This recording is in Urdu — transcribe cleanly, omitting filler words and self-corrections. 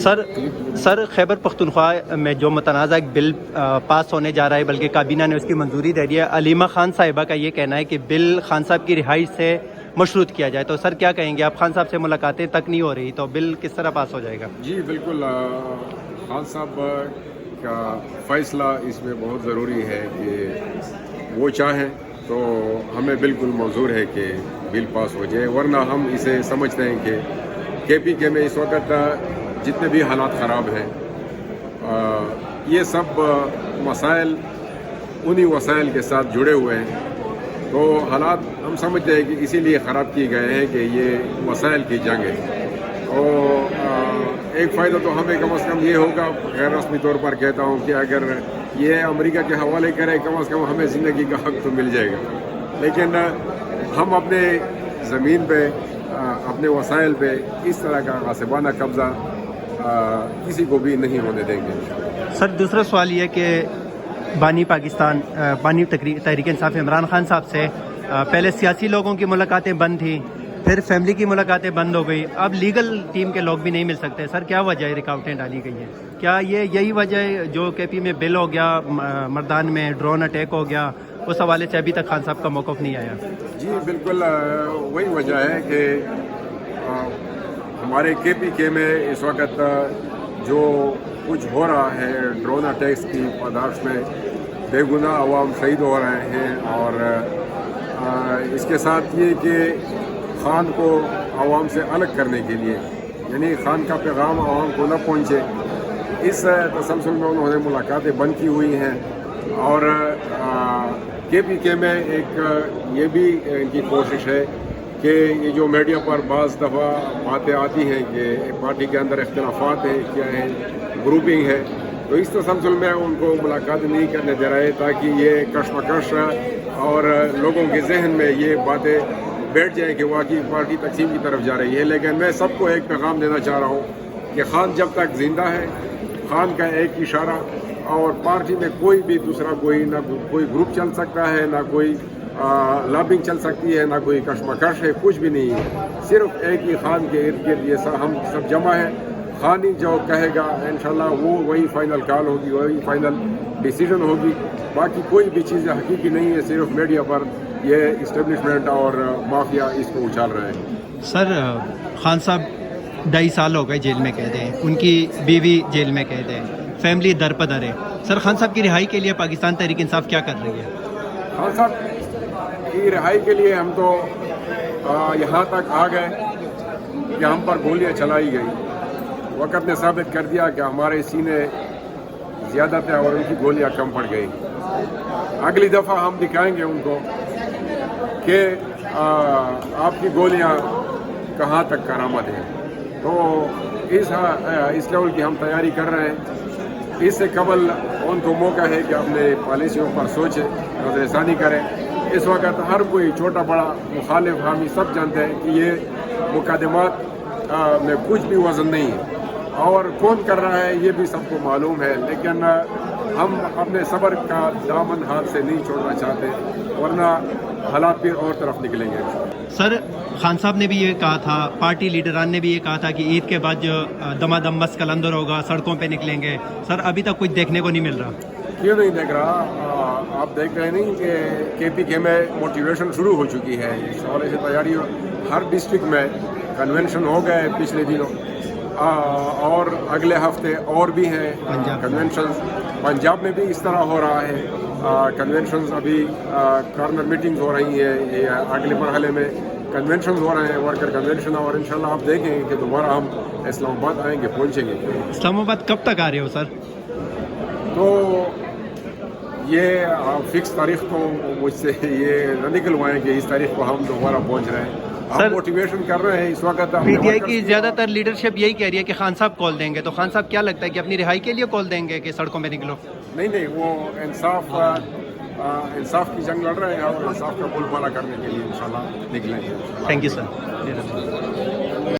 سر خیبر پختونخوا میں جو متنازع ایک بل پاس ہونے جا رہا ہے، بلکہ کابینہ نے اس کی منظوری دے دی ہے، علیمہ خان صاحبہ کا یہ کہنا ہے کہ بل خان صاحب کی رہائی سے مشروط کیا جائے، تو سر کیا کہیں گے آپ؟ خان صاحب سے ملاقاتیں تک نہیں ہو رہی، تو بل کس طرح پاس ہو جائے گا؟ جی بالکل، خان صاحب کا فیصلہ اس میں بہت ضروری ہے کہ وہ چاہیں تو ہمیں بالکل منظور ہے کہ بل پاس ہو جائے، ورنہ ہم اسے سمجھتے ہیں کہ کے پی کے میں اس وقت جتنے بھی حالات خراب ہیں، یہ سب مسائل انہی وسائل کے ساتھ جڑے ہوئے ہیں، تو حالات ہم سمجھتے ہیں کہ اسی لیے خراب کیے گئے ہیں کہ یہ وسائل کی جنگ ہے۔ اور ایک فائدہ تو ہمیں کم از کم یہ ہوگا، غیر رسمی طور پر کہتا ہوں کہ اگر یہ امریکہ کے حوالے کرے، کم از کم ہمیں زندگی کا حق تو مل جائے گا، لیکن ہم اپنے زمین پہ، اپنے وسائل پہ اس طرح کا غاصبانہ قبضہ کسی کو بھی نہیں ہونے دیں گے۔ سر دوسرا سوال یہ کہ بانی تحریک انصاف عمران خان صاحب سے پہلے سیاسی لوگوں کی ملاقاتیں بند تھیں، پھر فیملی کی ملاقاتیں بند ہو گئی، اب لیگل ٹیم کے لوگ بھی نہیں مل سکتے، سر کیا وجہ ہے رکاوٹیں ڈالی گئی ہیں؟ کیا یہی وجہ ہے جو کے پی میں بل ہو گیا، مردان میں ڈرون اٹیک ہو گیا، اس حوالے سے ابھی تک خان صاحب کا موقف نہیں آیا؟ جی بالکل، وہی وجہ ہے کہ ہمارے کے پی کے میں اس وقت جو کچھ ہو رہا ہے، ڈرون اٹیکس کی پاداش میں بے گناہ عوام شہید ہو رہے ہیں، اور اس کے ساتھ یہ کہ خان کو عوام سے الگ کرنے کے لیے، یعنی خان کا پیغام عوام کو نہ پہنچے، اس تسلسل میں انہوں نے ملاقاتیں بند کی ہوئی ہیں، اور کے پی کے میں ایک یہ بھی ان کی کوشش ہے کہ یہ جو میڈیا پر بعض دفعہ باتیں آتی ہیں کہ پارٹی کے اندر اختلافات ہیں، کیا ہے، گروپنگ ہے، تو اس تسلسل میں ان کو ملاقات نہیں کرنے دے رہے تاکہ یہ کشمکش اور لوگوں کے ذہن میں یہ باتیں بیٹھ جائیں کہ واقعی پارٹی تقسیم کی طرف جا رہی ہے۔ لیکن میں سب کو ایک پیغام دینا چاہ رہا ہوں کہ خان جب تک زندہ ہے، خان کا ایک اشارہ اور پارٹی میں کوئی بھی دوسرا نہ کوئی گروپ چل سکتا ہے، نہ کوئی لابنگ چل سکتی ہے، نہ کوئی کشمکش ہے، کچھ بھی نہیں ہے، صرف ایک ہی خان کے ارد گرد یہ ہم سب جمع ہیں۔ خان ہی جو کہے گا انشاءاللہ وہی فائنل کال ہوگی، وہی فائنل ڈیسیژن ہوگی، باقی کوئی بھی چیز حقیقی نہیں ہے، صرف میڈیا پر یہ اسٹیبلشمنٹ اور مافیا اس کو اچھال رہے ہیں۔ سر خان صاحب 2.5 سال ہو گئے جیل میں قید ہیں، ان کی بیوی جیل میں قید ہے، فیملی در پدر ہے، سر خان صاحب کی رہائی کے لیے پاکستان تحریک انصاف کیا کر رہی ہے؟ خان صاحب کی رہائی کے لیے ہم تو یہاں تک آ گئے کہ ہم پر گولیاں چلائی گئی، وقت نے ثابت کر دیا کہ ہمارے سینے زیادہ تھے اور ان کی گولیاں کم پڑ گئی۔ اگلی دفعہ ہم دکھائیں گے ان کو کہ آپ کی گولیاں کہاں تک کارآمد ہیں، تو اس لیول کی ہم تیاری کر رہے ہیں۔ اس سے قبل ان کو موقع ہے کہ اپنے پالیسیوں پر سوچیں، نظر ثانی کریں۔ اس وقت ہر کوئی چھوٹا بڑا مخالف حامی سب جانتے ہیں کہ یہ مقدمات میں کچھ بھی وزن نہیں ہے، اور کون کر رہا ہے یہ بھی سب کو معلوم ہے، لیکن ہم اپنے صبر کا دامن ہاتھ سے نہیں چھوڑنا چاہتے، ورنہ حالات پھر اور طرف نکلیں گے۔ سر خان صاحب نے بھی یہ کہا تھا، پارٹی لیڈران نے بھی یہ کہا تھا کہ عید کے بعد جو دمادم مس کلندر ہوگا، سڑکوں پہ نکلیں گے، سر ابھی تک کچھ دیکھنے کو نہیں مل رہا۔ کیوں نہیں دیکھ رہا؟ آپ دیکھ رہے نہیں کہ کے پی کے میں موٹیویشن شروع ہو چکی ہے، اس حوالے سے تیاری ہر ڈسٹرکٹ میں کنونشن ہو گئے پچھلے دنوں، اور اگلے ہفتے اور بھی ہیں کنونشنز۔ پنجاب میں بھی اس طرح ہو رہا ہے، کنونشنز ابھی کارنر میٹنگز ہو رہی ہیں، اگلے مرحلے میں کنونشنز ہو رہے ہیں، ورکر کنونشن، اور انشاءاللہ آپ دیکھیں گے کہ دوبارہ ہم اسلام آباد آئیں گے، پہنچیں گے۔ اسلام آباد کب تک آ رہے ہو سر؟ تو یہ فکس تاریخ کو مجھ سے یہ نہ نکلوائیں کہ اس تاریخ کو ہم دوبارہ پہنچ رہے ہیں، ہم موٹیویشن کر رہے ہیں۔ اس وقت پی ٹی آئی کی زیادہ تر لیڈرشپ یہی کہہ رہی ہے کہ خان صاحب کال دیں گے، تو خان صاحب کیا لگتا ہے کہ اپنی رہائی کے لیے کال دیں گے کہ سڑکوں میں نکلو؟ نہیں، وہ انصاف کی جنگ لڑ رہے ہیں، اور انصاف کا بول بالا کرنے کے لیے انشاءاللہ نکلیں گے۔ Thank you sir.